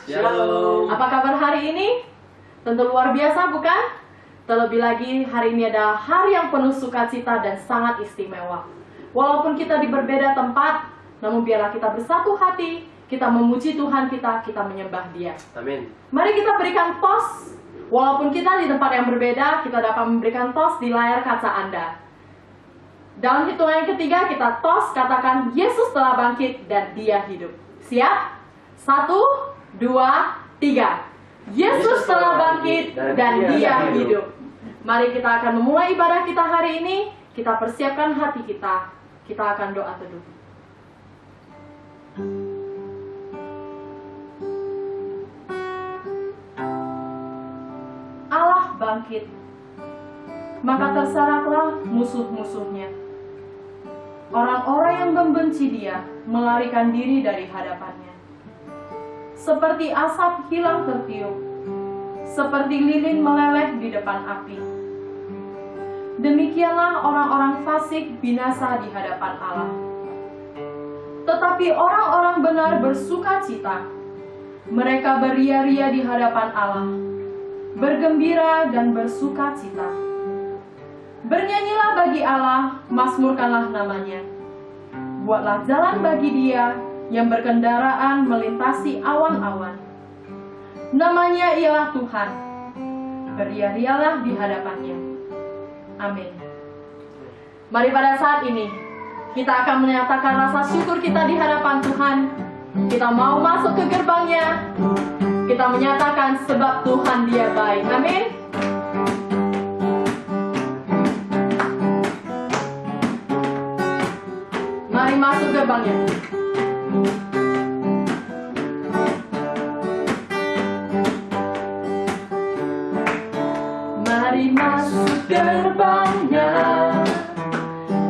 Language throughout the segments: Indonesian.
Shalom. Apa kabar hari ini? Tentu luar biasa, bukan? Terlebih lagi, hari ini adalah hari yang penuh sukacita dan sangat istimewa. Walaupun kita di berbeda tempat, namun biarlah kita bersatu hati, kita memuji Tuhan kita menyembah Dia. Amin. Mari kita berikan tos. Walaupun kita di tempat yang berbeda, kita dapat memberikan tos di layar kaca Anda. Dalam hitungan yang ketiga, kita tos, katakan, Yesus telah bangkit dan Dia hidup. Siap? 1, 2, 3. Yesus telah bangkit dan Dia hidup. Mari kita akan memulai ibadah kita hari ini. Kita persiapkan hati kita. Kita akan doa teduh. Allah bangkit, maka tersaraklah musuh-musuhnya. Orang-orang yang membenci Dia melarikan diri dari hadapannya. Seperti asap hilang tertiup, seperti lilin meleleh di depan api. Demikianlah orang-orang fasik binasa di hadapan Allah. Tetapi orang-orang benar bersuka cita. Mereka beria-ria di hadapan Allah, bergembira dan bersuka cita. Bernyanyilah bagi Allah, mazmurkanlah namanya. Buatlah jalan bagi Dia yang berkendaraan melintasi awan-awan. Namanya ialah Tuhan. Beria-rialah di hadapannya. Amin. Mari pada saat ini kita akan menyatakan rasa syukur kita di hadapan Tuhan. Kita mau masuk ke gerbangnya. Kita menyatakan sebab Tuhan Dia baik. Amin. Mari masuk gerbangnya. Mari masuk gerbangnya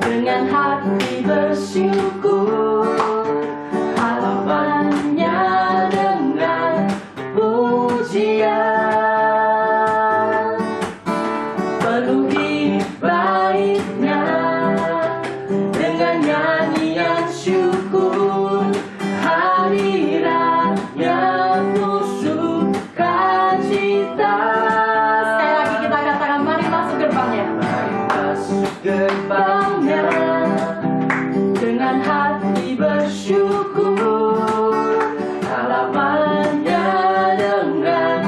dengan hati bersyukur. Halamannya dengan pujian, penuhi baitnya dengan nyanyian syukur. Hadiratnya penuh sukacita. Sekali lagi kita katakan, mari masuk gerbangnya. Mari masuk gerbangnya dengan hati bersyukur. Halamannya dengan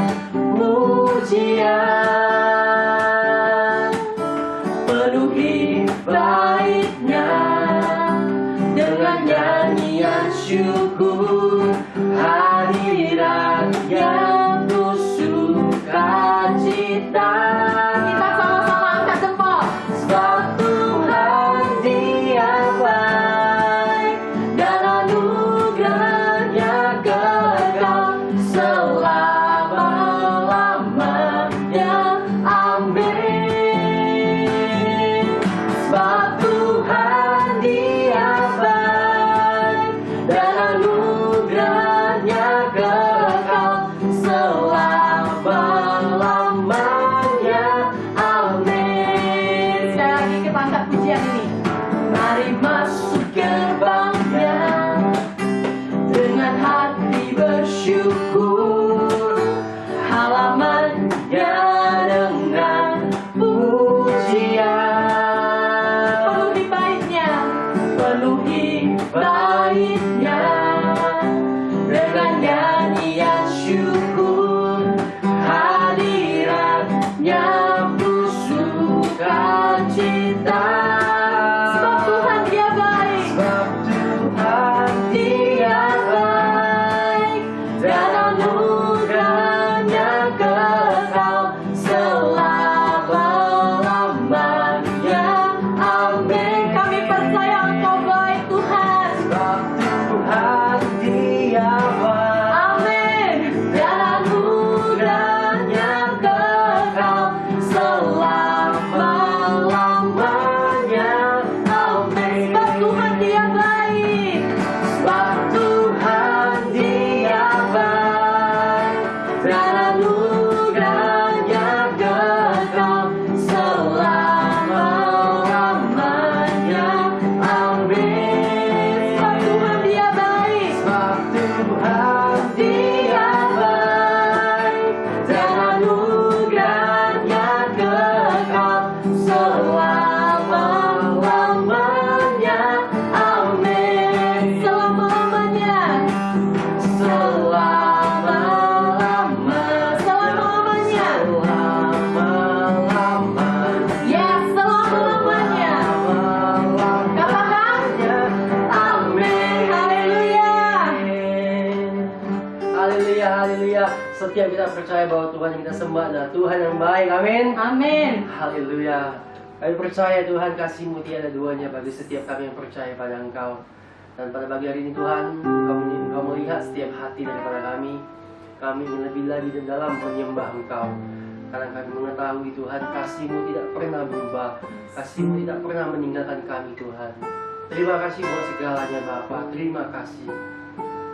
pujian, penuhi baitnya dengan nyanyian syukur. Hadiratnya penuh sukacita. Kita sama-sama angkat jempol. Sebab Tuhan Dia baik dan anugerahnya kekal selama-lamanya. Amin. Sebab Tuhan Dia baik dan anugerahnya kekal selama-lamanya. Amin. Sekali lagi kita angkat pujian ini. Mari masuk gerbangnya dengan hati bersyukur. Halamannya dengan pujian, penuhi baitnya, penuhi baitnya dengan nyanyian syukur. Hadiratnya penuh sukacita. Sebab Tuhan Dia baik. Sebab Tuhan Dia baik dan anugerahnya kekal selama-lamanya. Amin. Kami percaya Engkau baik, Tuhan. Sebab Tuhan Dia baik. Amin. Dan anugerahnya kekal selama-lamanya. Amin. Sebab Tuhan Dia baik. Sebab Tuhan Dia baik. Haleluya, haleluya. Setiap kita percaya bahwa Tuhan yang kita sembah adalah Tuhan yang baik. Amin. Amin. Haleluya. Kami percaya Tuhan, kasih-Mu tiada duanya bagi setiap kami yang percaya pada Engkau. Dan pada pagi hari ini Tuhan, Engkau melihat setiap hati daripada kami. Kami ingin lebih lagi dan dalam menyembah Engkau. Karena kami mengetahui Tuhan, kasih-Mu tidak pernah berubah. Kasih-Mu tidak pernah meninggalkan kami Tuhan. Terima kasih buat segalanya Bapa. Terima kasih.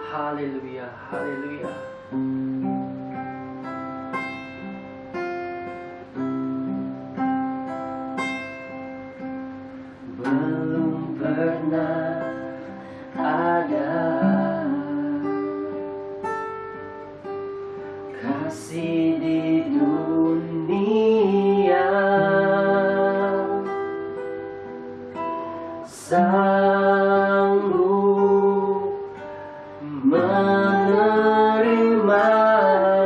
Haleluya, haleluya. Belum pernah ada kasih di dunia sanggup menerima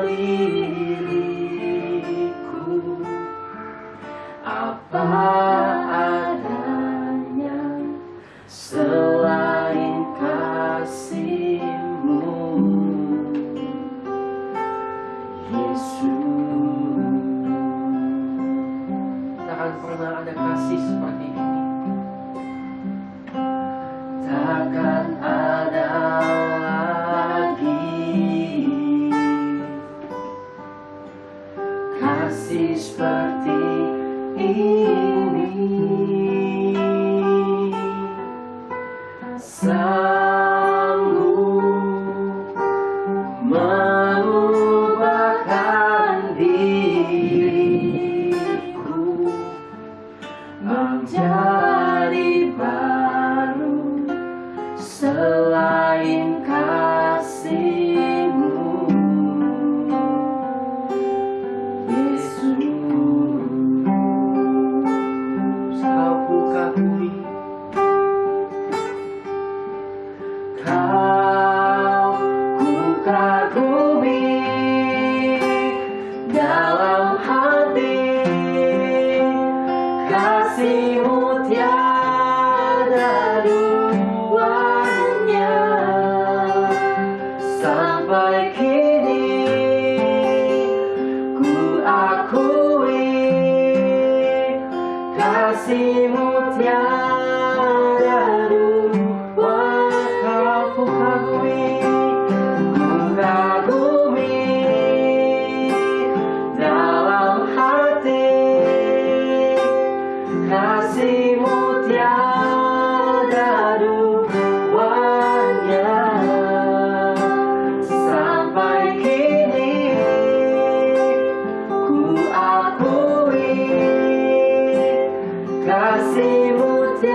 diriku apa adanya selain kasih-Mu, Yesus. Takkan pernah ada kasih seperti ini. Takkan ada lagi kasih seperti ini. Sanggup mengubahkan diriku menjadi baru selain kasih-Mu, Yesus. Kau ku kagumi, Kau ku kagumi dalam hati, kasih-Mu tiada duanya. Sampai kini ku akui, kasih-Mu tiada duanya. Kau ku kagumi, dalam hati, kasih-Mu tiada duanya. Sampai kini ku akui, kasih-Mu tiada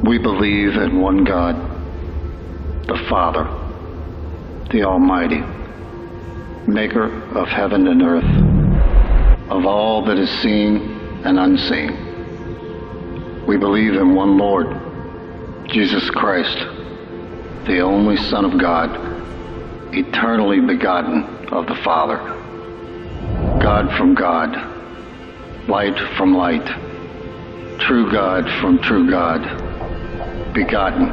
We believe in one God, the Father, the Almighty, maker of heaven and earth, of all that is seen and unseen. We believe in one Lord, Jesus Christ, the only Son of God, eternally begotten of the Father, God from God, light from light, true God from true God, begotten,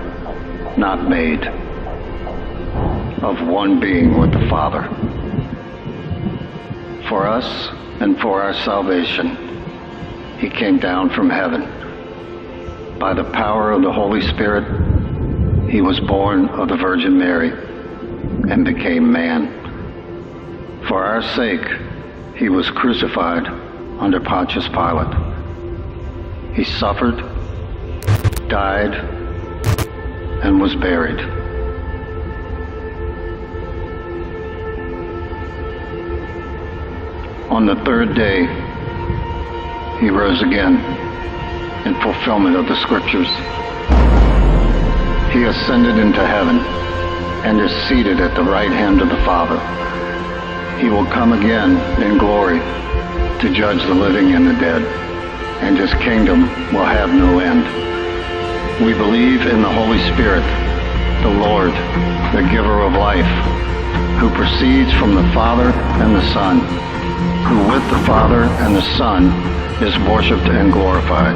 not made, of one being with the Father. For us and for our salvation, He came down from heaven. By the power of the Holy Spirit, He was born of the Virgin Mary and became man. For our sake, He was crucified under Pontius Pilate. He suffered, died, and was buried. On the third day, He rose again in fulfillment of the Scriptures. He ascended into heaven and is seated at the right hand of the Father. He will come again in glory to judge the living and the dead, and His kingdom will have no end. We believe in the Holy Spirit, the Lord, the giver of life, who proceeds from the Father and the Son, who with the Father and the Son is worshipped and glorified,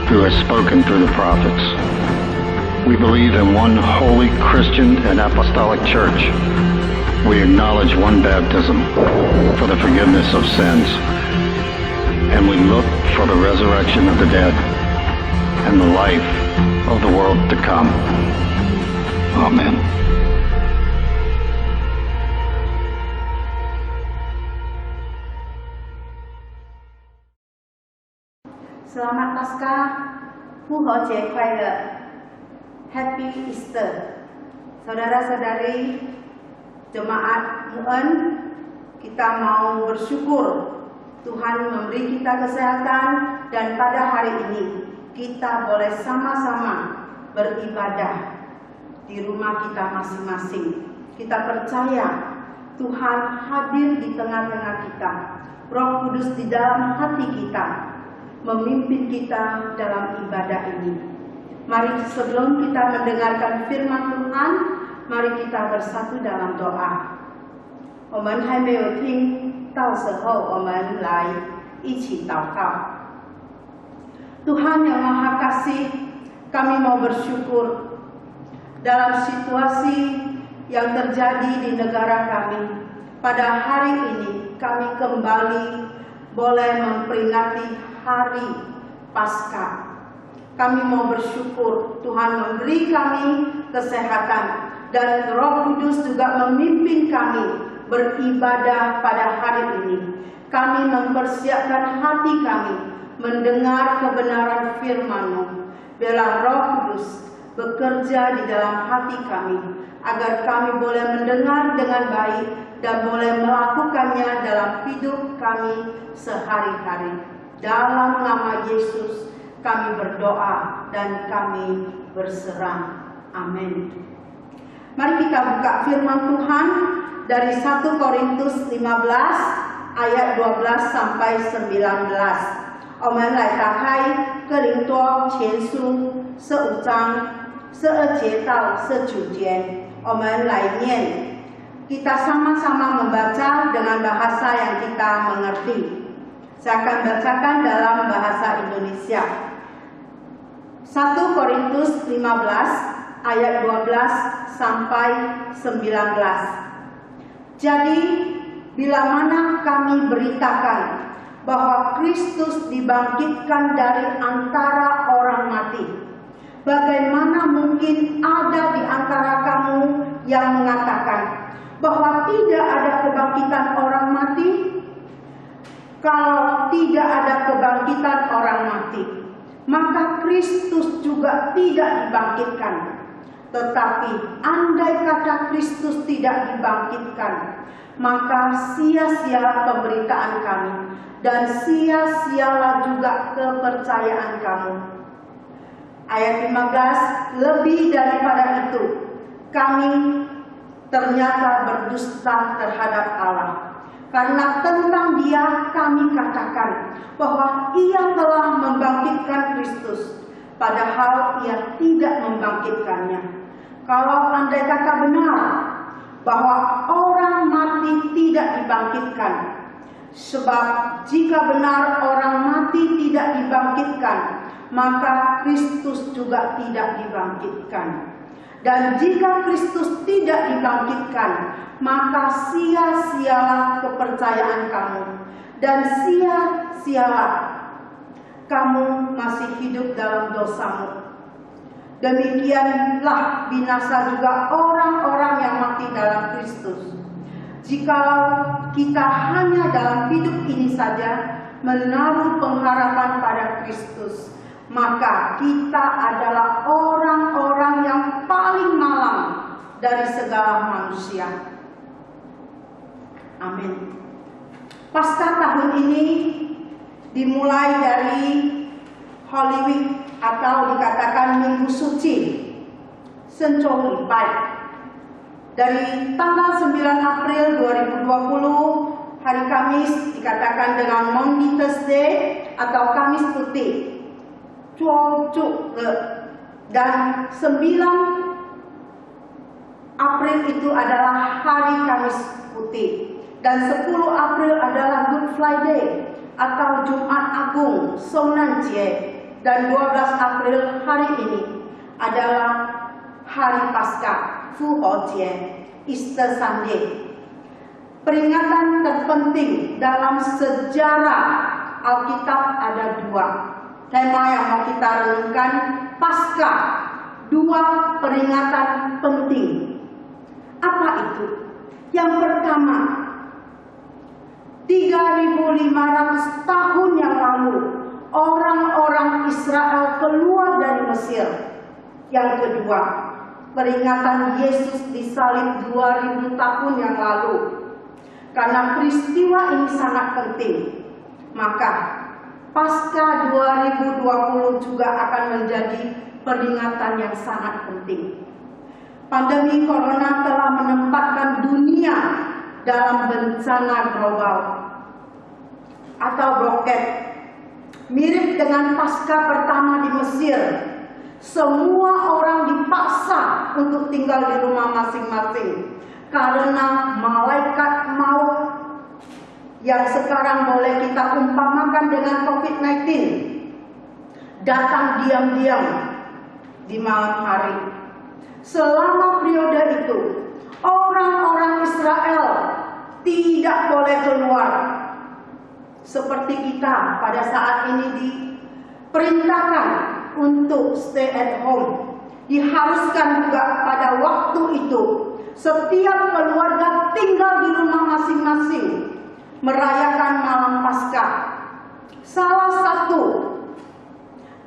who has spoken through the prophets. We believe in one holy Christian and apostolic church. We acknowledge one baptism for the forgiveness of sins, and we look for the resurrection of the dead and the life of the world to come. Amen. Selamat Paskah, 复活节快乐 Happy Easter. Saudara-saudari Jemaat UN, kita mau bersyukur Tuhan memberi kita kesehatan, dan pada hari ini kita boleh sama-sama beribadah di rumah kita masing-masing. Kita percaya Tuhan hadir di tengah-tengah kita. Roh Kudus di dalam hati kita memimpin kita dalam ibadah ini. Mari sebelum kita mendengarkan firman Tuhan, mari kita bersatu dalam doa. 我们还没有听到时候，我们来一起祷告。Tuhan yang Maha Kasih, kami mau bersyukur dalam situasi yang terjadi di negara kami. Pada hari ini kami kembali boleh memperingati hari Paskah. Kami mau bersyukur Tuhan memberi kami kesehatan, dan Roh Kudus juga memimpin kami beribadah pada hari ini. Kami mempersiapkan hati kami mendengar kebenaran firman-Mu. Biarlah Roh Kudus bekerja di dalam hati kami, agar kami boleh mendengar dengan baik dan boleh melakukannya dalam hidup kami sehari-hari. Dalam nama Yesus kami berdoa dan kami berserah. Amin. Mari kita buka firman Tuhan dari 1 Korintus 15 ayat 12 sampai 19. 我们来打开哥林多前书15章12节到19节，我们来念。Kita sama-sama membaca dengan bahasa yang kita mengerti. Saya akan bacakan dalam bahasa Indonesia. 1 Korintus 15 ayat 12 sampai 19. Jadi, bila mana kami beritakan bahwa Kristus dibangkitkan dari antara orang mati, bagaimana mungkin ada di antara kamu yang mengatakan bahwa tidak ada kebangkitan orang mati? Kalau tidak ada kebangkitan orang mati, maka Kristus juga tidak dibangkitkan. Tetapi andai kata Kristus tidak dibangkitkan, maka sia-sia pemberitaan kami, dan sia-sialah juga kepercayaan kamu. Ayat 15, lebih daripada itu, kami ternyata berdusta terhadap Allah. Karena tentang Dia kami katakan bahwa Ia telah membangkitkan Kristus, padahal Ia tidak membangkitkannya. Kalau andai kata benar bahwa orang mati tidak dibangkitkan, sebab jika benar orang mati tidak dibangkitkan, maka Kristus juga tidak dibangkitkan. Dan jika Kristus tidak dibangkitkan, maka sia-sialah kepercayaan kamu, dan sia-sialah kamu masih hidup dalam dosamu. Demikianlah binasa juga orang-orang yang mati dalam Kristus. Jikalau kita hanya dalam hidup ini saja menaruh pengharapan pada Kristus, maka kita adalah orang-orang yang paling malang dari segala manusia. Amin. Paskah tahun ini dimulai dari Holy Week atau dikatakan Minggu Suci, Sencong Lipai. Dari tanggal 9 April 2020, hari Kamis dikatakan dengan Maundy Thursday atau Kamis Putih. Dan 9 April itu adalah hari Kamis Putih. Dan 10 April adalah Good Friday atau Jumat Agung, Sonanjie. Dan 12 April hari ini adalah hari Paskah, Fuhojie, Easter Sunday. Peringatan terpenting dalam sejarah Alkitab ada dua. Tema yang mau kita renungkan, Paskah, dua peringatan penting. Apa itu? Yang pertama, 3.500 tahun yang lalu orang-orang Israel keluar dari Mesir. Yang kedua, peringatan Yesus disalib 2000 tahun yang lalu. Karena peristiwa ini sangat penting, maka Paskah 2020 juga akan menjadi peringatan yang sangat penting. Pandemi Corona telah menempatkan dunia dalam bencana global atau broket. Mirip dengan Paskah pertama di Mesir, semua orang dipaksa untuk tinggal di rumah masing-masing karena malaikat maut yang sekarang boleh kita umpamakan dengan COVID-19 datang diam-diam di malam hari. Selama periode itu, orang-orang Israel tidak boleh keluar. Seperti kita pada saat ini diperintahkan untuk stay at home. Diharuskan juga pada waktu itu setiap keluarga tinggal di rumah masing-masing merayakan malam Paskah. Salah satu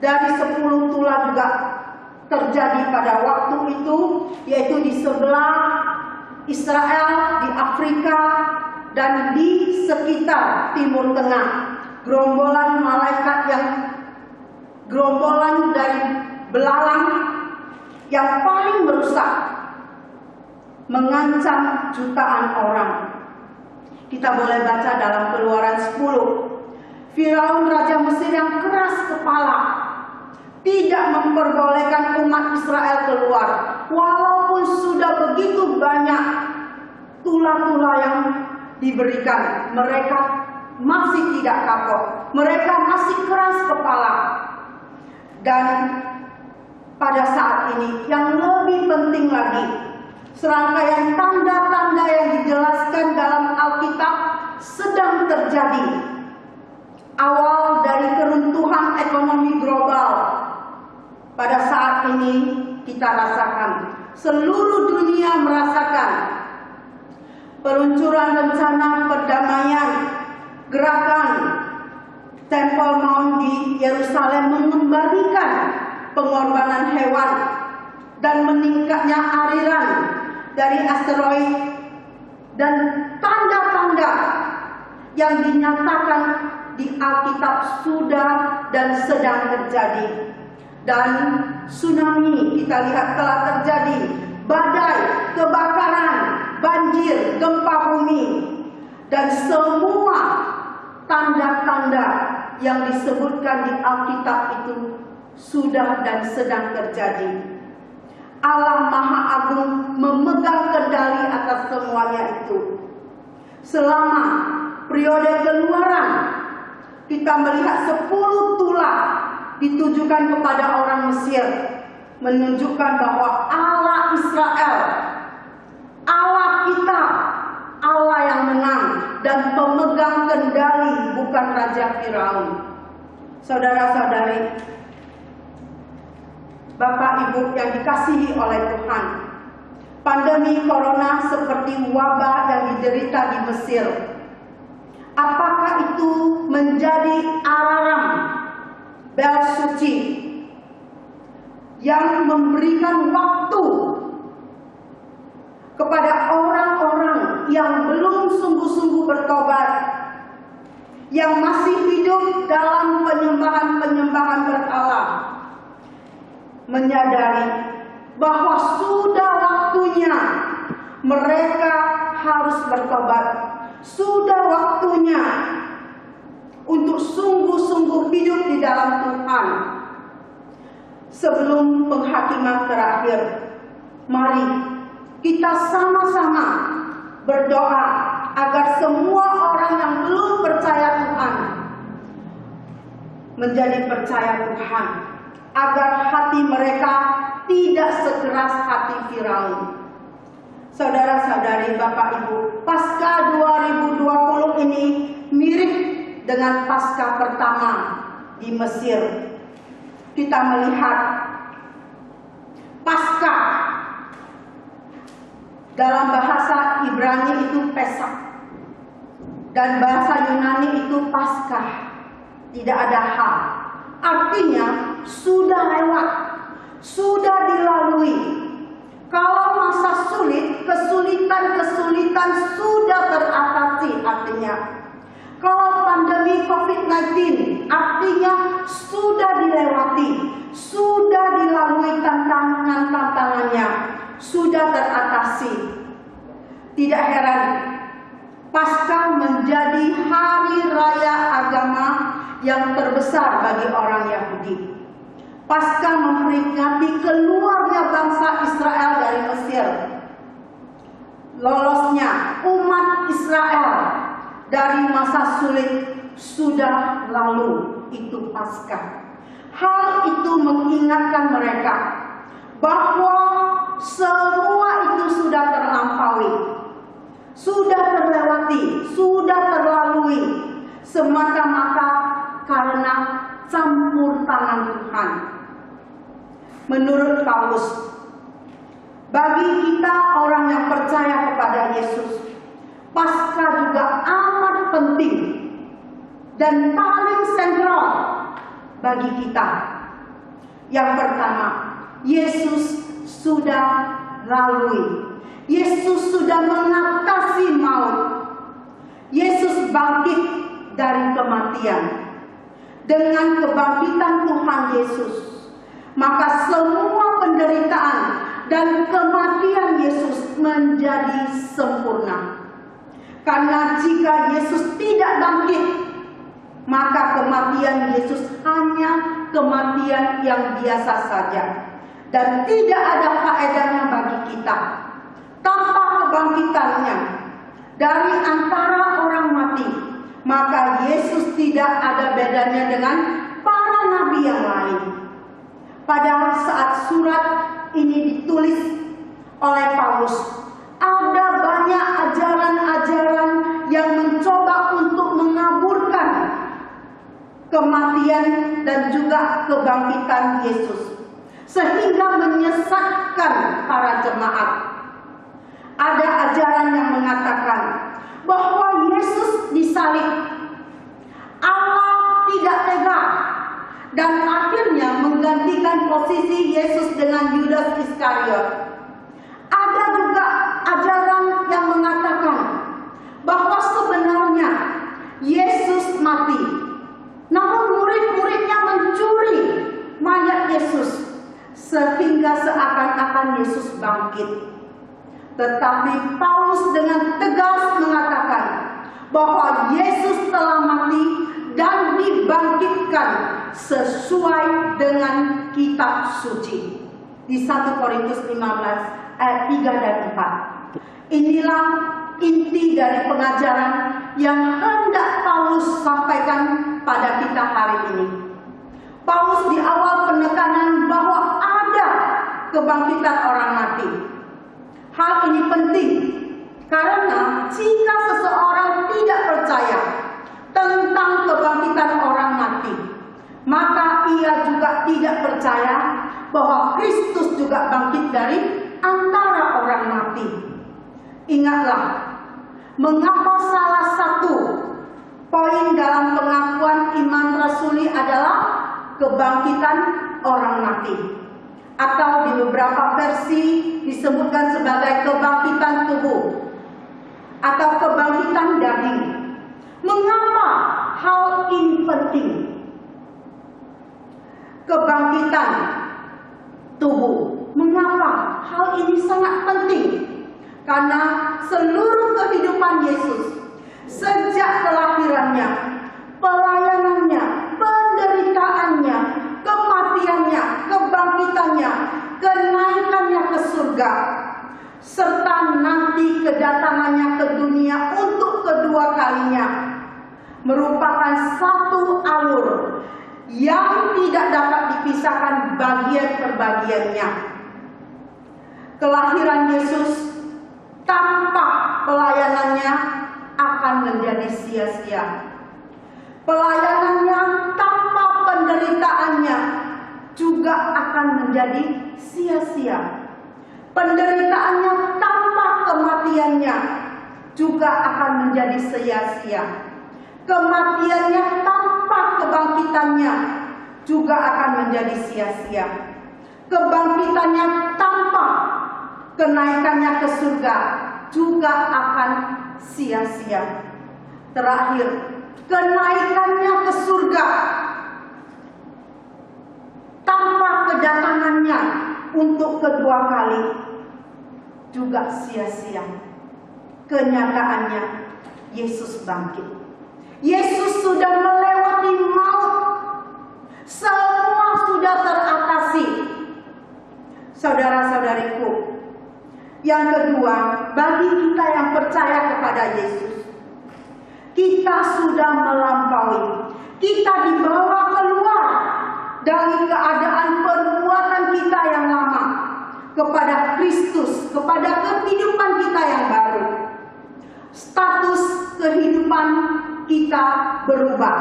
dari 10 tula juga terjadi pada waktu itu, yaitu di sebelah Israel, di Afrika, dan di sekitar Timur Tengah. Gerombolan malaikat gerombolan dari belalang yang paling merusak, mengancam jutaan orang. Kita boleh baca dalam Keluaran 10. Firaun Raja Mesir yang keras kepala tidak memperbolehkan umat Israel keluar, walaupun sudah begitu banyak tula-tula yang diberikan. Mereka masih tidak kapok, mereka masih keras kepala. Dan pada saat ini yang lebih penting lagi, serangkaian tanda-tanda yang dijelaskan dalam Alkitab sedang terjadi. Awal dari keruntuhan ekonomi global pada saat ini kita rasakan, seluruh dunia merasakan. Peluncuran rencana perdamaian, gerakan Temple Mount di Yerusalem mengembalikan pengorbanan hewan dan meningkatnya aliran dari asteroid, dan tanda-tanda yang dinyatakan di Alkitab sudah dan sedang terjadi. Dan tsunami kita lihat telah terjadi, badai, kebakaran, banjir, gempa bumi, dan semua tanda-tanda yang disebutkan di Alkitab itu sudah dan sedang terjadi. Allah Maha Agung memegang kendali atas semuanya itu. Selama periode keluaran, kita melihat 10 tulah ditujukan kepada orang Mesir, menunjukkan bahwa Allah Israel, Allah kita, Allah yang menang dan pemegang kendali, bukan Raja Firaun. Saudara-saudari, Bapak Ibu yang dikasihi oleh Tuhan, pandemi corona seperti wabah yang diderita di Mesir, apakah itu menjadi alarm bel suci yang memberikan waktu kepada orang-orang yang belum sungguh-sungguh bertobat, yang masih hidup dalam penyembahan-penyembahan berhala, menyadari bahwa sudah waktunya mereka harus bertobat, sudah waktunya untuk sungguh-sungguh hidup di dalam Tuhan. Sebelum penghakiman terakhir, mari kita sama-sama berdoa agar semua orang yang belum percaya Tuhan menjadi percaya Tuhan, agar hati mereka tidak sekeras hati Firaun. Saudara-saudari, Bapak Ibu, Paskah 2020 ini mirip dengan Paskah pertama di Mesir. Kita melihat Paskah dalam bahasa Ibrani itu Pesach, dan bahasa Yunani itu Paskah, tidak ada H. Artinya sudah lewat, sudah dilalui. Kalau masa sulit, kesulitan sudah teratasi artinya. Kalau pandemi COVID-19 artinya sudah dilewati, sudah dilalui tantangannya, sudah teratasi. Tidak heran, Paskah menjadi hari raya agama yang terbesar bagi orang Yahudi. Paskah memperingati keluarnya bangsa Israel dari Mesir, lolosnya umat Israel dari masa sulit sudah lalu. Itu Paskah. Hal itu mengingatkan mereka bahwa semua itu sudah terlampaui, sudah terlewati, sudah terlalui, semata-mata karena campur tangan Tuhan. Menurut Paulus, bagi kita orang yang percaya kepada Yesus, Paskah juga amat penting dan paling sentral bagi kita. Yang pertama, Yesus sudah lalui. Yesus sudah mengatasi maut. Yesus bangkit dari kematian. Dengan kebangkitan Tuhan Yesus, maka semua penderitaan dan kematian Yesus menjadi sempurna. Karena jika Yesus tidak bangkit, maka kematian Yesus hanya kematian yang biasa saja, dan tidak ada faedahnya bagi kita. Tanpa kebangkitannya dari antara orang mati, maka Yesus tidak ada bedanya dengan para nabi yang lain. Pada saat surat ini ditulis oleh Paulus, ada banyak ajaran-ajaran yang mencoba untuk mengaburkan kematian dan juga kebangkitan Yesus, sehingga menyesatkan para jemaat. Ada ajaran yang mengatakan bahwa Yesus disalib, Allah tidak tega, dan akhirnya menggantikan posisi Yesus dengan Yudas Iskariot. Ada juga ajaran yang mengatakan bahwa sebenarnya Yesus mati, namun murid-muridnya mencuri mayat Yesus sehingga seakan-akan Yesus bangkit. Tetapi Paulus dengan tegas mengatakan bahwa Yesus telah mati dan dibangkitkan sesuai dengan kitab suci. Di 1 Korintus 15 ayat 3 dan 4. Inilah inti dari pengajaran yang hendak Paulus sampaikan pada kita hari ini. Paulus di awal penekanan bahwa ada kebangkitan orang mati. Hal ini penting karena jika seseorang tidak percaya tentang kebangkitan orang mati, maka ia juga tidak percaya bahwa Kristus juga bangkit dari antara orang mati. Ingatlah, mengapa salah satu poin dalam pengakuan iman rasuli adalah kebangkitan orang mati. Atau di beberapa versi disebutkan sebagai kebangkitan tubuh atau kebangkitan daging. Mengapa hal ini penting? Kebangkitan tubuh. Mengapa hal ini sangat penting? Karena seluruh kehidupan Yesus sejak kelahirannya, pelayanannya, penderitaannya, kematiannya, kebangkitannya, kenaikannya ke surga, serta nanti kedatangannya ke dunia untuk kedua kalinya, merupakan satu alur yang tidak dapat dipisahkan bagian per bagiannya. Kelahiran Yesus tanpa pelayanannya akan menjadi sia-sia. Pelayanannya tanpa penderitaannya juga akan menjadi sia-sia. Penderitaannya tanpa kematiannya juga akan menjadi sia-sia. Kematiannya tanpa kebangkitannya juga akan menjadi sia-sia. Kebangkitannya tanpa kenaikannya ke surga juga akan sia-sia. Terakhir, kenaikannya ke surga tanpa kedatangannya untuk kedua kali juga sia-sia. Kenyataannya Yesus bangkit. Yesus sudah melewati maut. Semua sudah teratasi. Saudara-saudariku, yang kedua, bagi kita yang percaya kepada Yesus, kita sudah melampaui. Kita dibawa keluar dari keadaan perbuatan kita yang lama kepada Kristus, kepada kehidupan kita yang baru. Status kehidupan kita berubah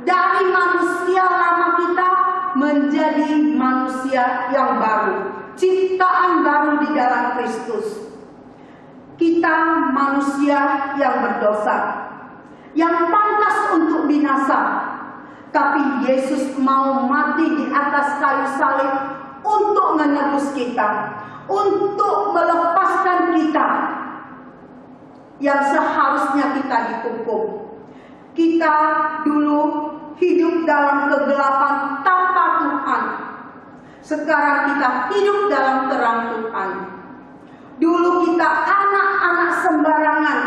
dari manusia lama kita menjadi manusia yang baru, ciptaan baru di dalam Kristus. Kita manusia yang berdosa, yang pantas untuk binasa, tapi Yesus mau mati di atas kayu salib untuk menebus kita, untuk melepaskan kita yang seharusnya kita dihukum. Kita dulu hidup dalam kegelapan tanpa Tuhan. Sekarang kita hidup dalam terang Tuhan. Dulu kita anak-anak sembarangan.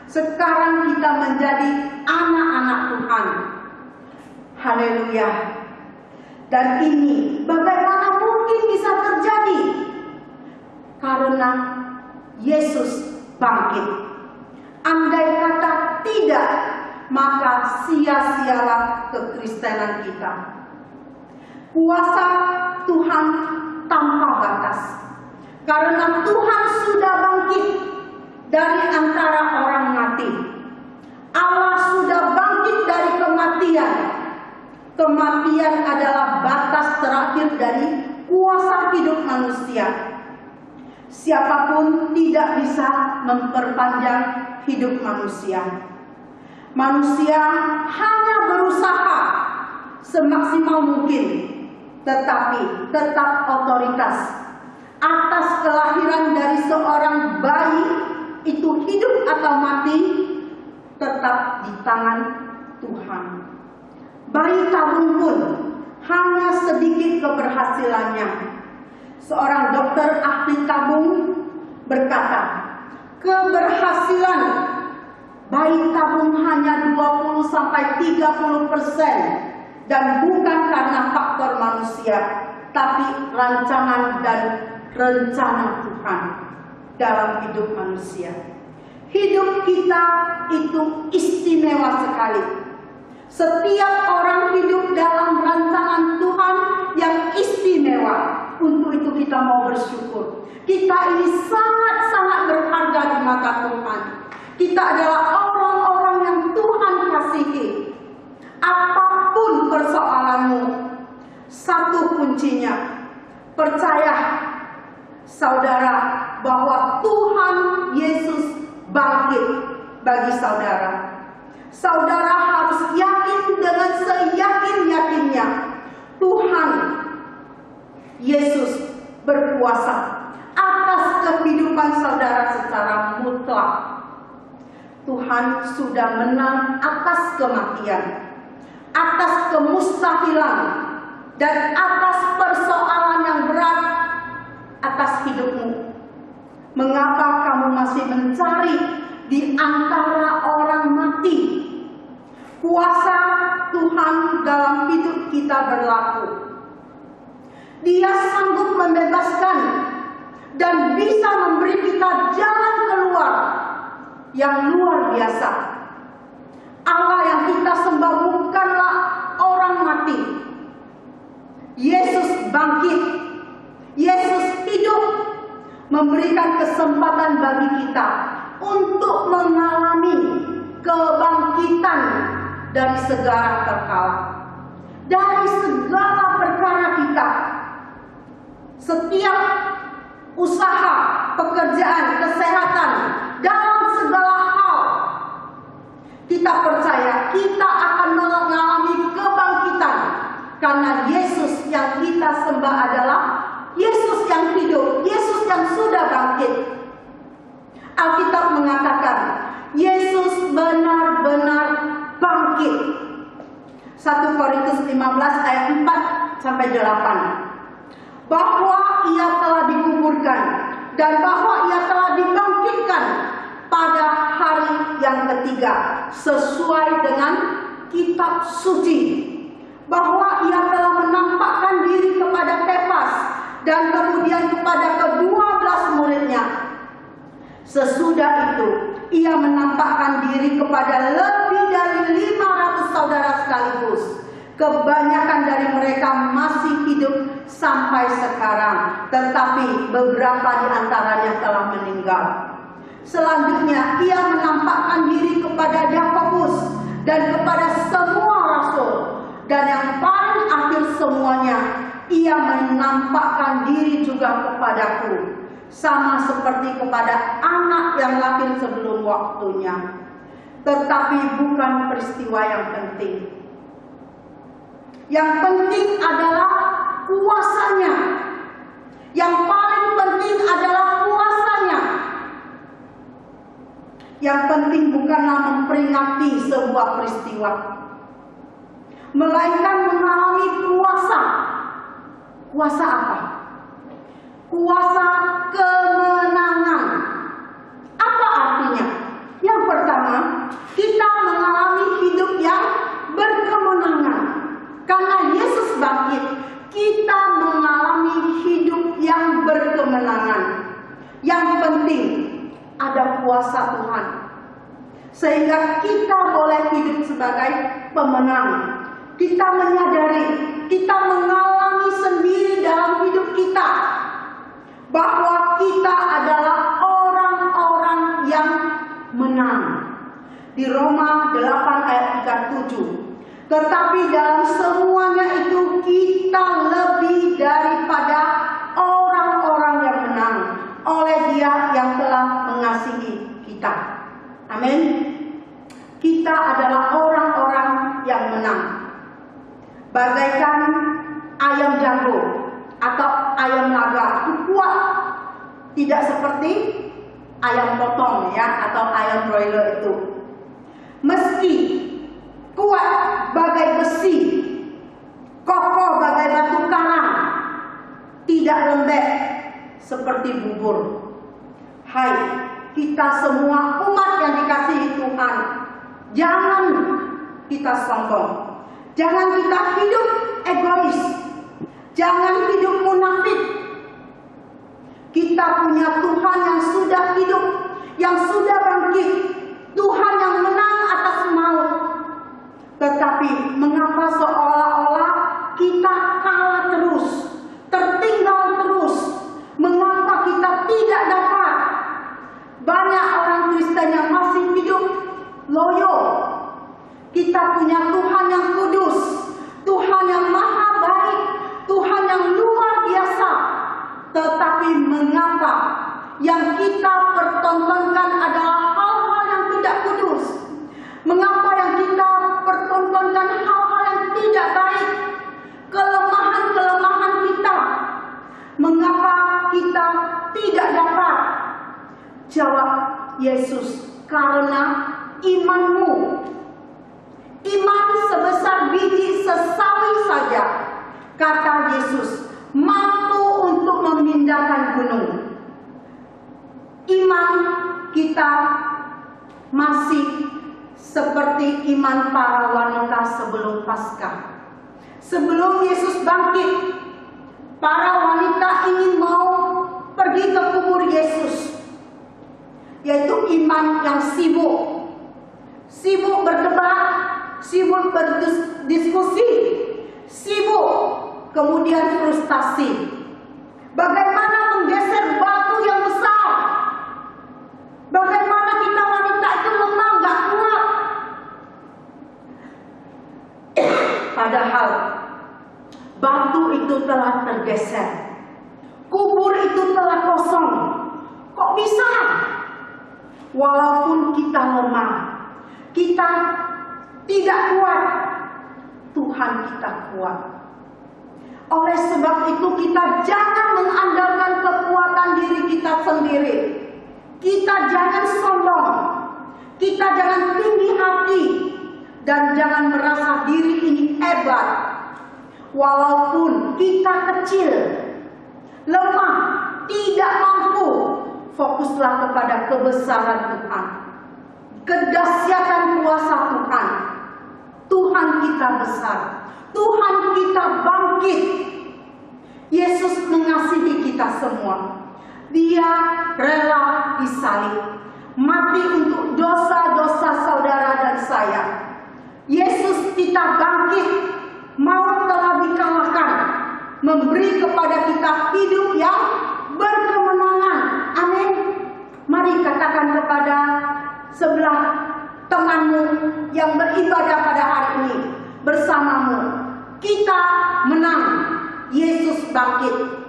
Sekarang kita menjadi anak-anak Tuhan. Haleluya. Dan ini bagaimana mungkin bisa terjadi? Karena Yesus bangkit. Andai kata tidak, maka sia-sialah kekristenan kita. Kuasa Tuhan tanpa batas. Karena Tuhan sudah bangkit dari antara orang mati. Allah sudah bangkit dari kematian. Kematian adalah batas terakhir dari kuasa hidup manusia. Siapapun tidak bisa memperpanjang hidup manusia. Manusia hanya berusaha semaksimal mungkin, tetapi tetap otoritas atas kelahiran dari seorang bayi, itu hidup atau mati, tetap di tangan Tuhan. Bayi tabung pun hanya sedikit keberhasilannya. Seorang dokter ahli tabung berkata, keberhasilan bayi tabung hanya 20-30% dan bukan karena faktor manusia, tapi rancangan dan rencana Tuhan dalam hidup manusia. Hidup kita itu istimewa sekali. Setiap orang hidup dalam rancangan Tuhan yang istimewa. Untuk itu kita mau bersyukur. Kita ini sangat-sangat berharga di mata Tuhan. Kita adalah orang-orang yang Tuhan kasihi. Apapun persoalanmu, satu kuncinya, percaya saudara bahwa Tuhan Yesus bangkit bagi saudara. Saudara harus yakin dengan seyakin-yakinnya Tuhan Yesus berkuasa atas kehidupan saudara secara mutlak. Tuhan sudah menang atas kematian, atas kemustahilan, dan atas persoalan yang berat atas hidupmu. Mengapa kamu masih mencari di antara orang mati? Kuasa Tuhan dalam hidup kita berlaku. Dia sanggup membebaskan dan bisa memberi kita jalan keluar yang luar biasa. Allah yang kita sembah bukanlah orang mati. Yesus bangkit. Yesus hidup, memberikan kesempatan bagi kita untuk mengalami kebangkitan dari segala perkara, dari segala perkara kita. Setiap usaha, pekerjaan, kesehatan, dalam segala hal kita percaya kita akan mengalami kebangkitan, karena Yesus yang kita sembah adalah Yesus yang hidup, Yesus yang sudah bangkit. Alkitab mengatakan Yesus benar-benar bangkit. 1 Korintus 15 ayat 4-8. Bahwa ia telah dikuburkan dan bahwa ia telah dibangkitkan pada hari yang ketiga sesuai dengan kitab suci. Bahwa ia telah menampakkan diri kepada Kefas dan kemudian kepada ke-12 muridnya. Sesudah itu ia menampakkan diri kepada lebih dari 500 saudara sekaligus. Kebanyakan dari mereka masih hidup sampai sekarang, tetapi beberapa di antaranya telah meninggal. Selanjutnya ia menampakkan diri kepada Yakobus dan kepada semua rasul. Dan yang paling akhir semuanya, ia menampakkan diri juga kepadaku, sama seperti kepada anak yang lahir sebelum waktunya. Tetapi bukan peristiwa yang penting. Yang penting adalah kuasanya. Yang paling penting adalah kuasanya. Yang penting bukanlah memperingati sebuah peristiwa, melainkan mengalami kuasa. Kuasa apa? Kuasa kemenangan. Apa artinya? Yang pertama, kita mengalami hidup yang berkemenangan. Karena Yesus bangkit, kita mengalami hidup yang berkemenangan. Yang penting ada kuasa Tuhan, sehingga kita boleh hidup sebagai pemenang. Kita menyadari, kita mengalami sendiri dalam hidup kita bahwa kita adalah orang-orang yang menang. Di Roma 8 ayat 37. Tetapi dalam semuanya itu kita lebih daripada orang-orang yang menang oleh Dia yang telah mengasihi kita. Amin. Kita adalah orang-orang yang menang. Bagaikan ayam jago atau ayam laga, kuat. Tidak seperti ayam potong ya, atau ayam broiler itu. Meski kuat bagai besi, kokoh tidak lembek seperti bubur. Hai, kita semua umat yang dikasihi Tuhan, jangan kita sombong, jangan kita hidup egois, jangan hidup munafik. Kita punya Tuhan yang sudah hidup, yang sudah bangkit, Tuhan yang menang atas maut. Tetapi mengapa seolah-olah kita kalah terus, tertinggal terus? Mengapa kita tidak dapat? Banyak orang Kristen yang masih hidup loyo. Kita punya Tuhan yang kudus, Tuhan yang maha baik, Tuhan yang luar biasa. Tetapi mengapa yang kita pertontonkan adalah hal-hal yang tidak kudus? Mengapa yang kita pertontonkan hal-hal yang tidak baik? Kelemahan-kelemahan kita. Mengapa kita tidak dapat? Jawab Yesus, karena imanmu. Iman sebesar biji sesawi saja, kata Yesus, mampu untuk memindahkan gunung. Iman kita masih seperti iman para wanita sebelum Paskah. Sebelum Yesus bangkit, para wanita ingin mau pergi ke kubur Yesus, yaitu iman yang sibuk berdebat, sibuk berdiskusi, sibuk kemudian frustasi. Bagaimana menggeser batu yang besar? Bagaimana kita wanita itu lemah, gak kuat? Padahal batu itu telah tergeser, kubur itu telah kosong. Kok bisa? Walaupun kita lemah, kita tidak kuat, Tuhan kita kuat. Oleh sebab itu kita jangan mengandalkan kekuatan diri kita sendiri. Kita jangan sombong, kita jangan tinggi hati, dan jangan merasa diri ini hebat. Walaupun kita kecil, lemah, tidak mampu, fokuslah kepada kebesaran Tuhan, kedahsyatan kuasa Tuhan. Tuhan kita besar, Tuhan kita bangkit. Yesus mengasihi kita semua. Dia rela disalib, mati untuk dosa-dosa saudara dan saya. Yesus kita bangkit, maut telah dikalahkan, memberi kepada kita hidup yang berkemenangan. Amin. Mari katakan kepada sebelah temanmu yang beribadah pada hari ini bersamamu, kita menang, Yesus bangkit.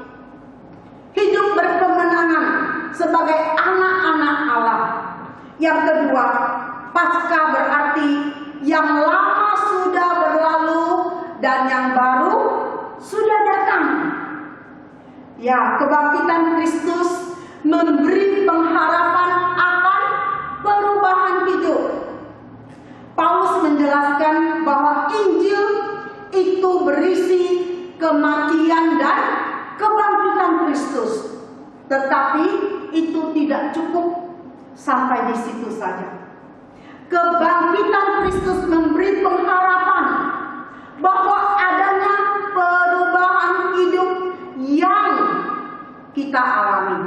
Hidup berkemenangan sebagai anak-anak Allah. Yang kedua, Paskah berarti yang lama sudah berlalu dan yang baru sudah datang. Ya, kebangkitan Kristus memberi pengharapan akan perubahan hidup. Paulus menjelaskan bahwa Injil itu berisi kematian dan kebangkitan Kristus. Tetapi itu tidak cukup sampai di situ saja. Kebangkitan Kristus memberi pengharapan bahwa adanya perubahan hidup yang kita alami.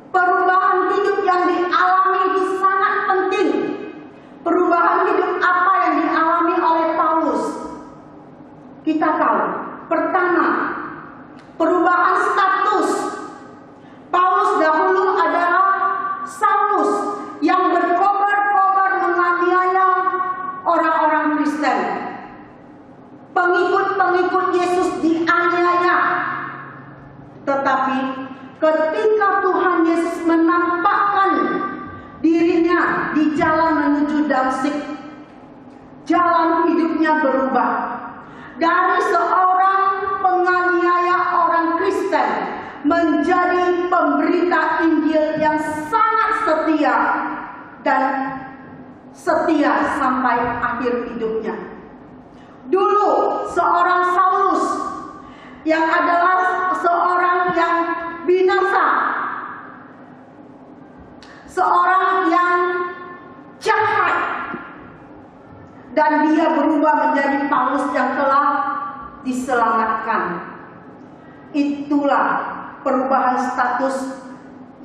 Perubahan hidup yang dialami itu sangat penting. Perubahan hidup apa yang dialami oleh Paulus? Kita tahu, pertama, perubahan status. Paulus dahulu adalah Saulus yang berkobar-kobar menganiaya orang-orang Kristen. Pengikut-pengikut Yesus dianiaya. Tetapi ketika Tuhan Yesus menampakkan dirinya di jalan menuju Damsyik, jalan hidupnya berubah. Dari seorang penganiaya orang Kristen menjadi pemberita Injil yang sangat setia dan setia sampai akhir hidupnya. Dulu seorang Saulus yang adalah seorang yang binasa, seorang yang jahat, dan dia berubah menjadi Paulus yang telah diselamatkan. Itulah perubahan status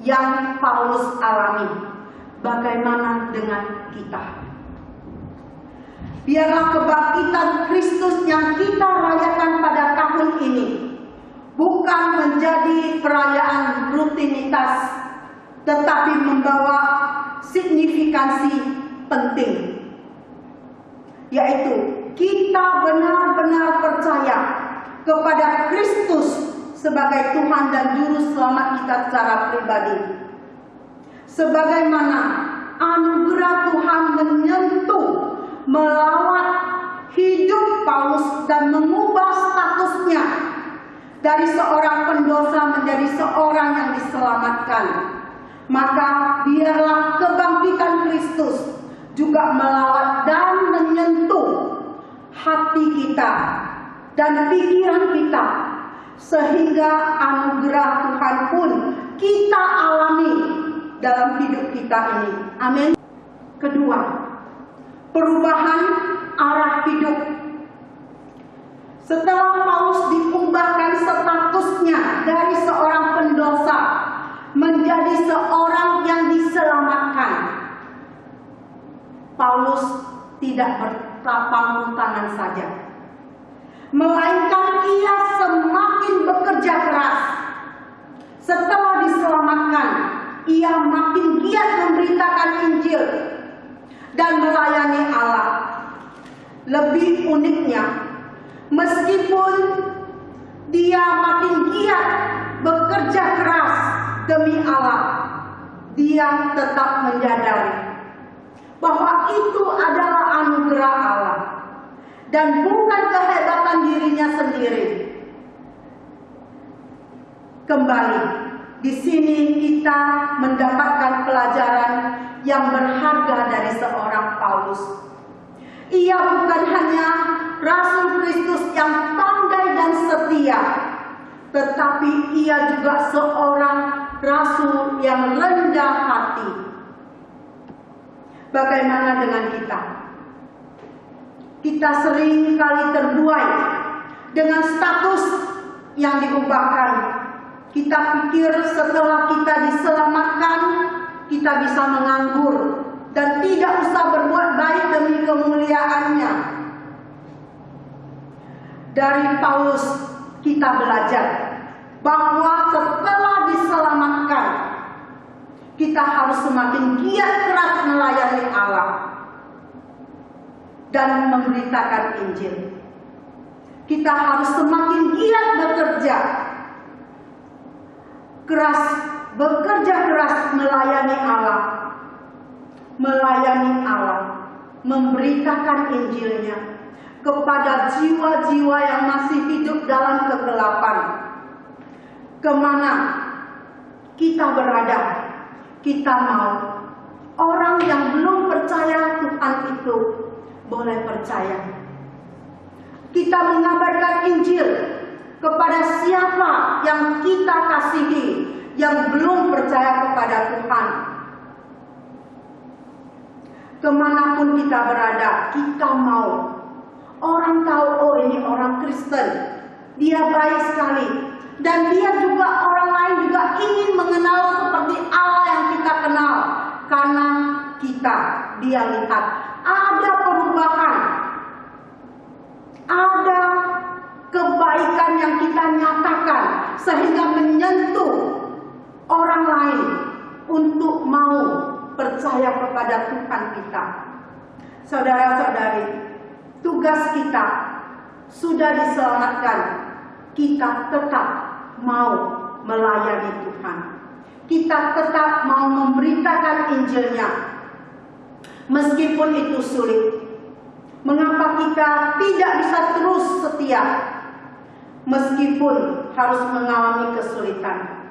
yang Paulus alami. Bagaimana dengan kita? Biarlah kebangkitan Kristus yang kita rayakan pada tahun ini bukan menjadi perayaan rutinitas, tetapi membawa signifikansi penting, yaitu kita benar-benar percaya kepada Kristus sebagai Tuhan dan Juru Selamat kita secara pribadi. Sebagaimana anugerah Tuhan menyentuh, melawat hidup Paulus dan mengubah statusnya dari seorang pendosa menjadi seorang yang diselamatkan, maka biarlah kebangkitan Kristus juga melawat dan menyentuh hati kita dan pikiran kita, sehingga anugerah Tuhan pun kita alami dalam hidup kita ini. Amin. Kedua, perubahan arah hidup. Setelah Paulus diubahkan statusnya dari seorang pendosa menjadi seorang yang diselamatkan, Paulus tidak bertapang tangan saja, melainkan ia semakin bekerja keras. Setelah diselamatkan, ia makin giat memberitakan Injil dan melayani Allah. Lebih uniknya, meskipun dia makin giat bekerja keras demi Allah, dia tetap menyadari bahwa itu adalah anugerah Allah dan bukan kehebatan dirinya sendiri. Kembali, di sini kita mendapatkan pelajaran yang berharga dari seorang Paulus. Ia bukan hanya Rasul Kristus yang pandai dan setia, tetapi ia juga seorang Rasul yang rendah hati. Bagaimana dengan kita? Kita sering kali terbuai dengan status yang diubahkan. Kita pikir setelah kita diselamatkan, kita bisa menganggur dan tidak usah berbuat baik demi kemuliaannya. Dari Paulus kita belajar bahwa setelah diselamatkan, kita harus semakin giat keras melayani Allah dan memberitakan Injil. Kita harus semakin giat bekerja keras melayani Allah, memberitakan Injilnya kepada jiwa-jiwa yang masih hidup dalam kegelapan. Kemana kita berada, kita mau orang yang belum percaya Tuhan itu boleh percaya. Kita mengabarkan Injil kepada siapa yang kita kasihi yang belum percaya kepada Tuhan. Kemanapun kita berada, kita mau orang tahu, oh ini orang Kristen, dia baik sekali, dan dia juga orang lain juga ingin mengenal seperti Allah yang kita kenal, karena dia lihat ada perubahan, ada kebaikan yang kita nyatakan sehingga menyentuh orang lain untuk mau percaya kepada Tuhan kita. Saudara-saudari, tugas kita sudah diselamatkan, kita tetap mau melayani Tuhan. Kita tetap mau memberitakan Injilnya, meskipun itu sulit. Mengapa kita tidak bisa terus setia, meskipun harus mengalami kesulitan?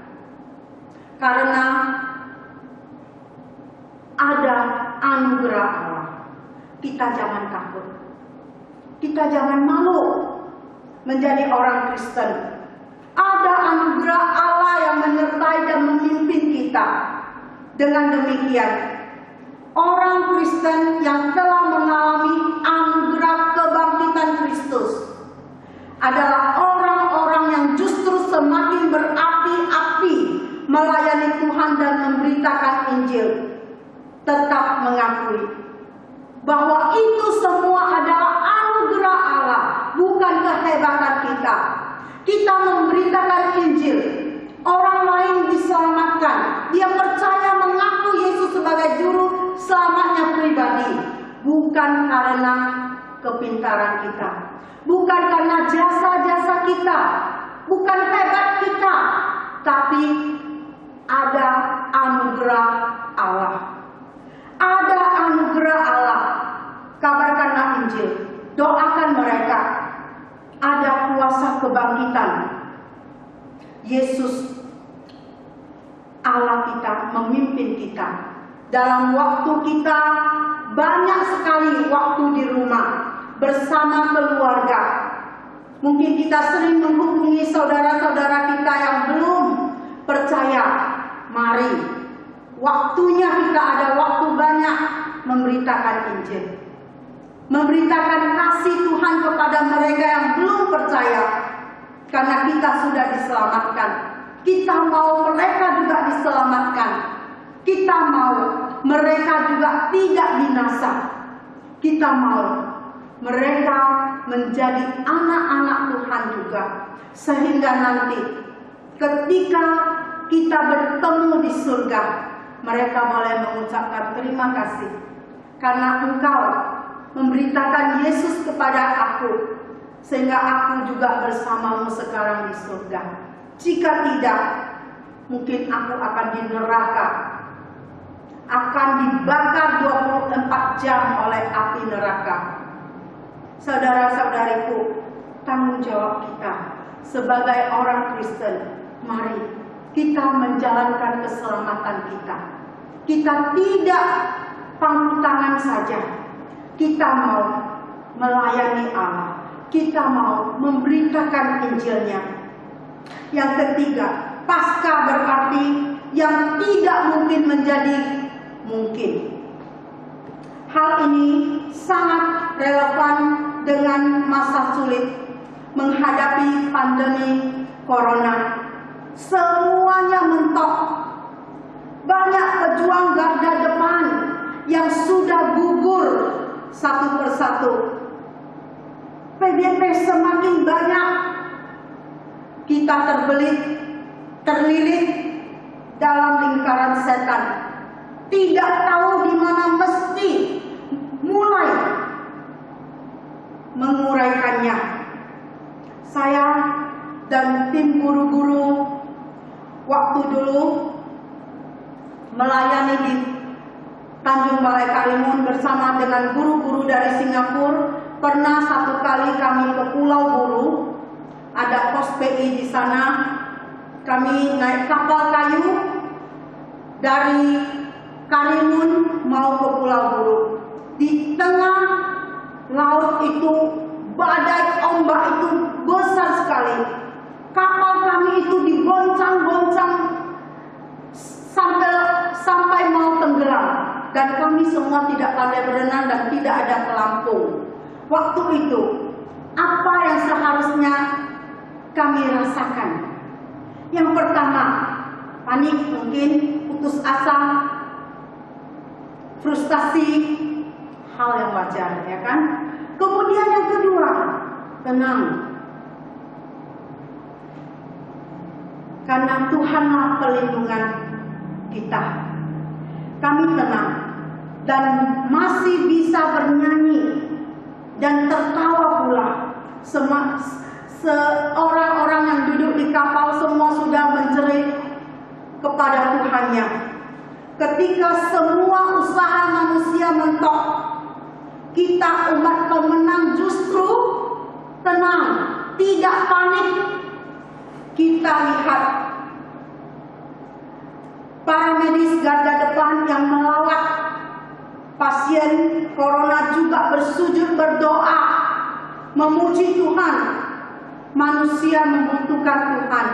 Karena ada anugerah Allah. Kita jangan takut, kita jangan malu menjadi orang Kristen. Ada ada anugerah Allah yang menyertai dan memimpin kita. Dengan demikian, orang Kristen yang telah mengalami anugerah kebangkitan Kristus adalah orang-orang yang justru semakin berapi-api melayani Tuhan dan memberitakan Injil. Tetap mengakui bahwa itu semua adalah anugerah Allah, bukan kehebatan kita. Kita memberitakan Injil, orang lain diselamatkan. Dia percaya mengaku Yesus sebagai juru selamatnya pribadi, bukan karena kepintaran kita, bukan karena jasa-jasa kita, bukan hebat kita, tapi ada anugerah Allah. Ada anugerah Allah. Kabarkanlah Injil, doakan mereka. Ada kuasa kebangkitan. Yesus Allah kita memimpin kita. Dalam waktu kita banyak sekali waktu di rumah bersama keluarga. Mungkin kita sering menghubungi saudara-saudara kita yang belum percaya. Mari, waktunya kita ada waktu banyak memberitakan Injil, memberitakan kasih Tuhan kepada mereka yang belum percaya. Karena kita sudah diselamatkan, kita mau mereka juga diselamatkan. Kita mau mereka juga tidak binasa. Kita mau mereka menjadi anak-anak Tuhan juga, sehingga nanti ketika kita bertemu di surga, mereka boleh mengucapkan terima kasih karena Engkau memberitakan Yesus kepada aku, sehingga aku juga bersamamu sekarang di surga. Jika tidak, mungkin aku akan di neraka, akan dibakar 24 jam oleh api neraka. Saudara-saudariku, tanggung jawab kita sebagai orang Kristen, mari kita menjalankan keselamatan kita. Kita tidak pangku tangan saja. Kita mau melayani Allah. Kita mau memberitakan Injilnya. Yang ketiga, pasca berarti yang tidak mungkin menjadi mungkin. Hal ini sangat relevan dengan masa sulit menghadapi pandemi corona. Semuanya mentok. Banyak pejuang garda depan yang sudah gugur satu persatu. PDP semakin banyak. Kita terlilit dalam lingkaran setan. Tidak tahu di mana mesti mulai menguraikannya. Saya dan tim guru-guru waktu dulu melayani di Tanjung Balai Karimun bersama dengan guru-guru dari Singapura. Pernah satu kali kami ke Pulau Buru, ada pos PI di sana. Kami naik kapal kayu dari Karimun mau ke Pulau Buru. Di tengah laut itu badai ombak itu besar sekali. Kapal kami itu digoncang-goncang sampai mau tenggelam, dan kami semua tidak pandai berenang dan tidak ada pelampung. Waktu itu apa yang seharusnya kami rasakan? Yang pertama, panik, mungkin putus asa, frustasi, hal yang wajar, ya kan? Kemudian yang kedua, tenang. Karena Tuhanlah pelindungan kita. Kami tenang dan masih bisa bernyanyi dan tertawa pula. Orang-orang yang duduk di kapal semua sudah menjerit kepada Tuhannya. Ketika semua usaha manusia mentok, kita umat pemenang justru tenang, tidak panik. Kita lihat para medis garda depan yang melawat pasien corona juga bersujud berdoa, memuji Tuhan. Manusia membutuhkan Tuhan.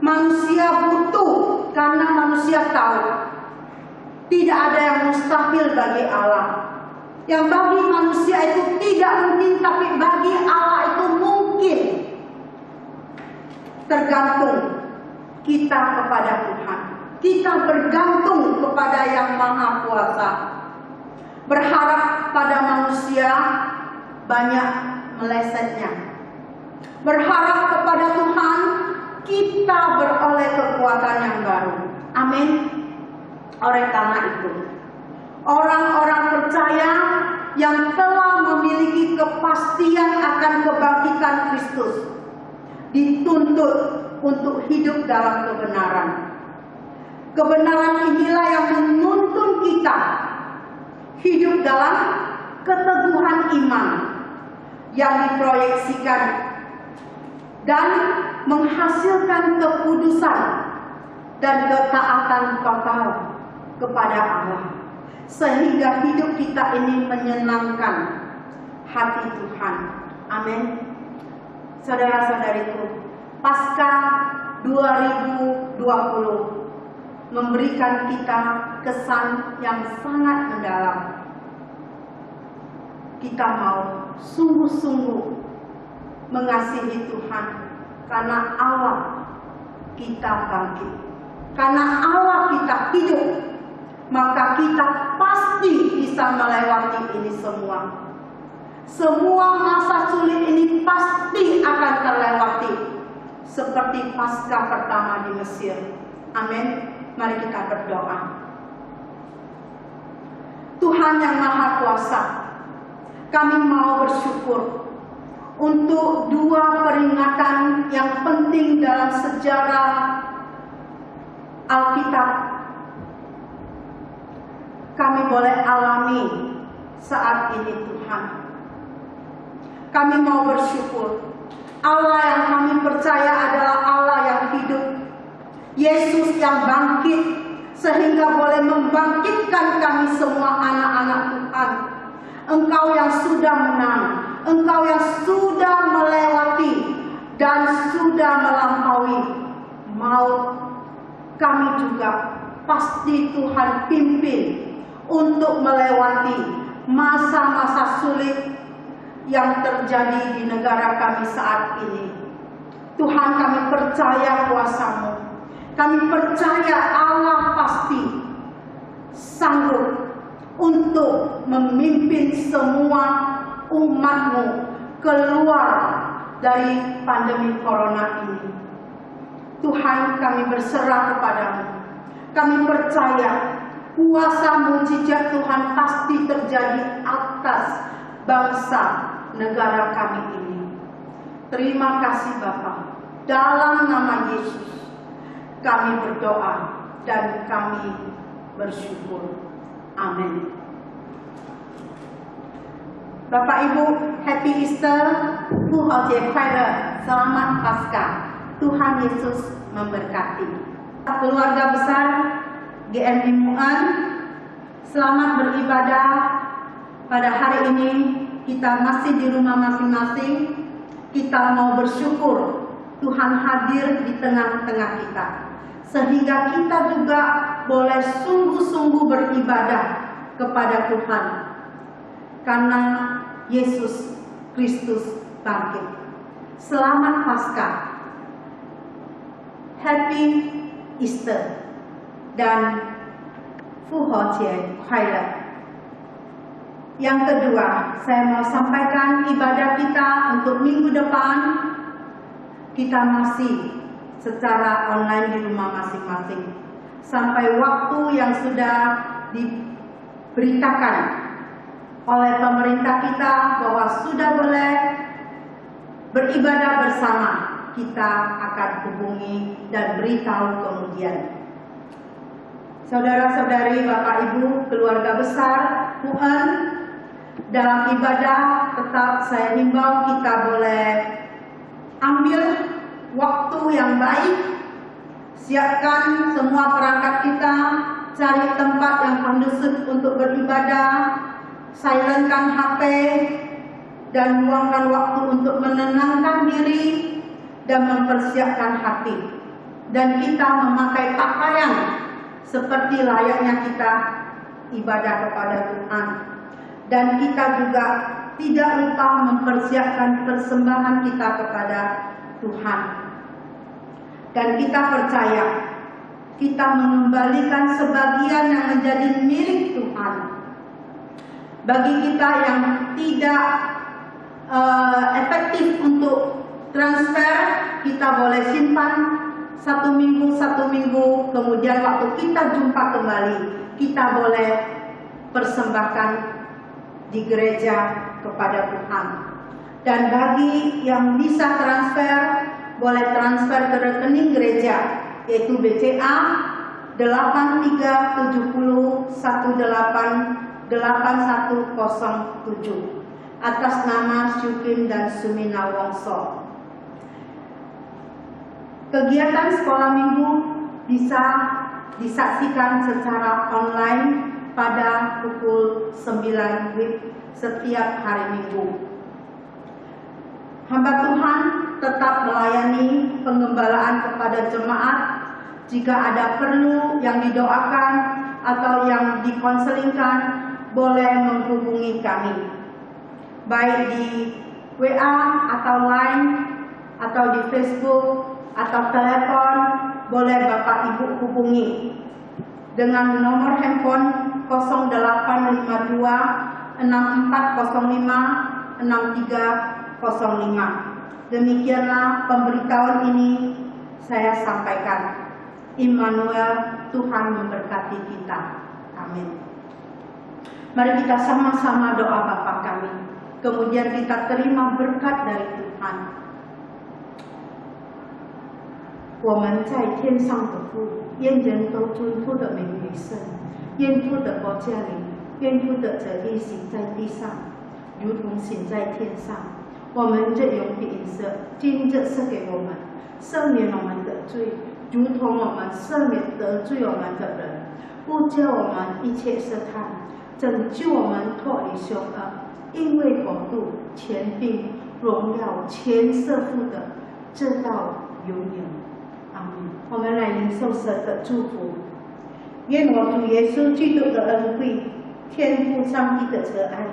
Manusia butuh karena manusia tahu tidak ada yang mustahil bagi Allah. Yang bagi manusia itu tidak mungkin, tapi bagi Allah itu mungkin. Tergantung kita kepada Tuhan. Kita bergantung kepada Yang Maha Kuasa. Berharap pada manusia banyak melesetnya. Berharap kepada Tuhan, kita beroleh kekuatan yang baru. Amin. Oleh karena itu, orang-orang percaya yang telah memiliki kepastian akan kebangkitan Kristus dituntut untuk hidup dalam kebenaran. Kebenaran inilah yang menuntun kita hidup dalam keteguhan iman yang diproyeksikan dan menghasilkan kekudusan dan ketaatan total kepada Allah, sehingga hidup kita ini menyenangkan hati Tuhan. Amin. Saudara-saudariku, Paskah 2020 memberikan kita kesan yang sangat mendalam. Kita mau sungguh-sungguh mengasihi Tuhan karena Allah kita bangkit, karena Allah kita hidup, maka kita pasti bisa melewati ini semua. Semua masa sulit ini pasti akan terlewati, seperti Paskah pertama di Mesir. Amin. Mari kita berdoa. Tuhan yang Maha Kuasa, kami mau bersyukur untuk dua peringatan yang penting dalam sejarah Alkitab. Kami boleh alami saat ini Tuhan. Kami mau bersyukur. Allah yang kami percaya adalah Allah yang hidup. Yesus yang bangkit sehingga boleh membangkitkan kami semua anak-anak Tuhan. Engkau yang sudah menang, Engkau yang sudah melewati dan sudah melampaui maut. Kami juga pasti Tuhan pimpin untuk melewati masa-masa sulit yang terjadi di negara kami saat ini. Tuhan, kami percaya kuasa-Mu. Kami percaya Allah pasti sanggup untuk memimpin semua umat-Mu keluar dari pandemi corona ini. Tuhan, kami berserah kepada-Mu. Kami percaya kuasa mujizat Tuhan pasti terjadi atas bangsa negara kami ini. Terima kasih Bapa. Dalam nama Yesus kami berdoa dan kami bersyukur. Amin. Bapak Ibu, Happy Easter, Selamat Paskah. Tuhan Yesus memberkati. Keluarga besar GMI Mu'an, selamat beribadah. Pada hari ini kita masih di rumah masing-masing. Kita mau bersyukur Tuhan hadir di tengah-tengah kita, sehingga kita juga boleh sungguh-sungguh beribadah kepada Tuhan karena Yesus Kristus bangkit. Selamat Paskah, Happy Easter, dan Yang kedua, saya mau sampaikan ibadah kita untuk minggu depan. Kita masih secara online di rumah masing-masing sampai waktu yang sudah diberitakan oleh pemerintah kita bahwa sudah boleh beribadah bersama. Kita akan hubungi dan beritahu kemudian. Saudara-saudari, Bapak Ibu, keluarga besar Tuhan, dalam ibadah tetap saya himbau kita boleh ambil waktu yang baik, siapkan semua perangkat kita, cari tempat yang kondusif untuk beribadah, silentkan HP, dan luangkan waktu untuk menenangkan diri dan mempersiapkan hati dan kita memakai pakaian seperti layaknya kita ibadah kepada Tuhan. Dan kita juga tidak lupa mempersiapkan persembahan kita kepada Tuhan. Dan kita percaya kita mengembalikan sebagian yang menjadi milik Tuhan. Bagi kita yang tidak efektif untuk transfer, kita boleh simpan 1 minggu, kemudian waktu kita jumpa kembali, kita boleh persembahkan di gereja kepada Tuhan. Dan bagi yang bisa transfer, boleh transfer ke rekening gereja, yaitu BCA 83188107 atas nama Syukim dan Sumina Wongso. Kegiatan sekolah minggu bisa disaksikan secara online pada pukul 9 WIB setiap hari Minggu. Hamba Tuhan tetap melayani pengembalaan kepada jemaat. Jika ada perlu yang didoakan atau yang dikonselingkan, boleh menghubungi kami, baik di WA atau Line atau di Facebook atau telepon, boleh Bapak Ibu hubungi dengan nomor handphone 0852 6405 6305. Demikianlah pemberitahuan ini saya sampaikan. Immanuel, Tuhan memberkati kita. Amin. Mari kita sama-sama doa Bapa kami. Kemudian kita terima berkat dari Tuhan. 我们在天上的父，愿人都尊父的名为圣，愿父的国降临，愿父的旨意行在地上，如同行在天上。我们这永的饮食，今日赐给我们，赦免我们的罪，如同我们赦免得罪我们的人，不叫我们一切试探，拯救我们脱离凶恶。因为国度、权柄、荣耀，全是父的，直到永远。阿门。我们来领受神的祝福。愿我主耶稣基督的恩惠、天父上帝的慈爱、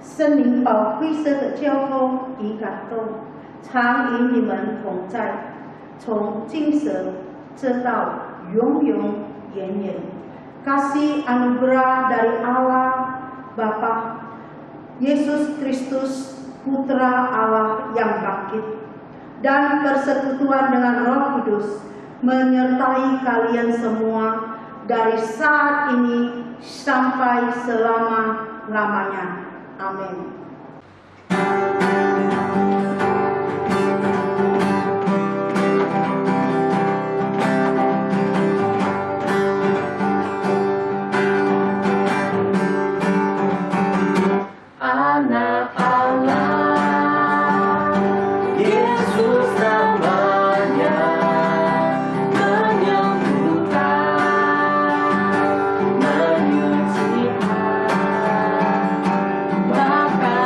圣灵宝贵色的交通与感动，常与你们同在，从今时直到永永远远。Kasih anugerah dari Allah Bapa, Yesus Kristus Putra Allah yang bangkit, dan persekutuan dengan Roh Kudus menyertai kalian semua dari saat ini sampai selama-lamanya. Amin. Anak Allah, Yesus namanya, menyembuhkan, menyucikan, bahkan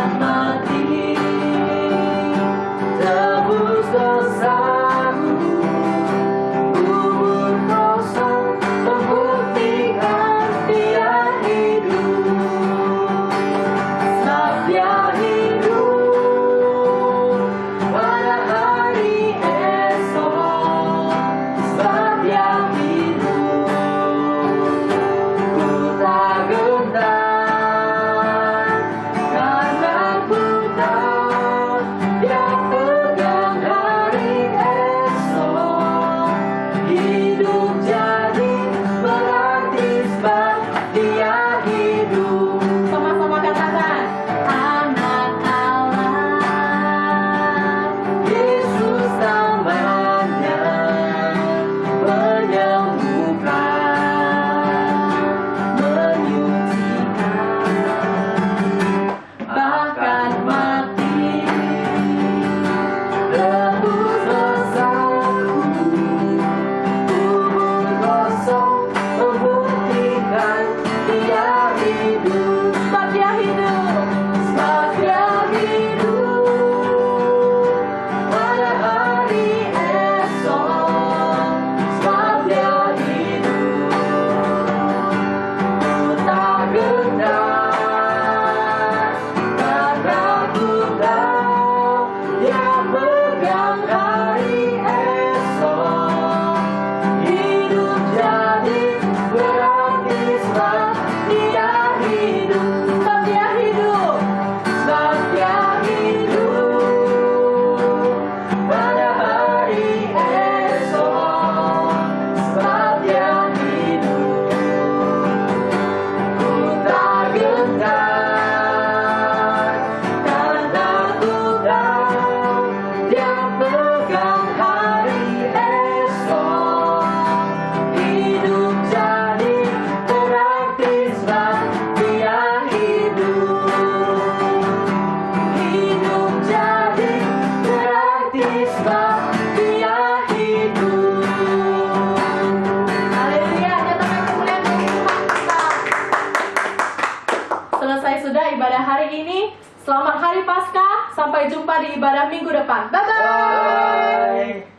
Selamat Hari Paskah. Sampai jumpa di ibadah minggu depan. Bye-bye. Bye.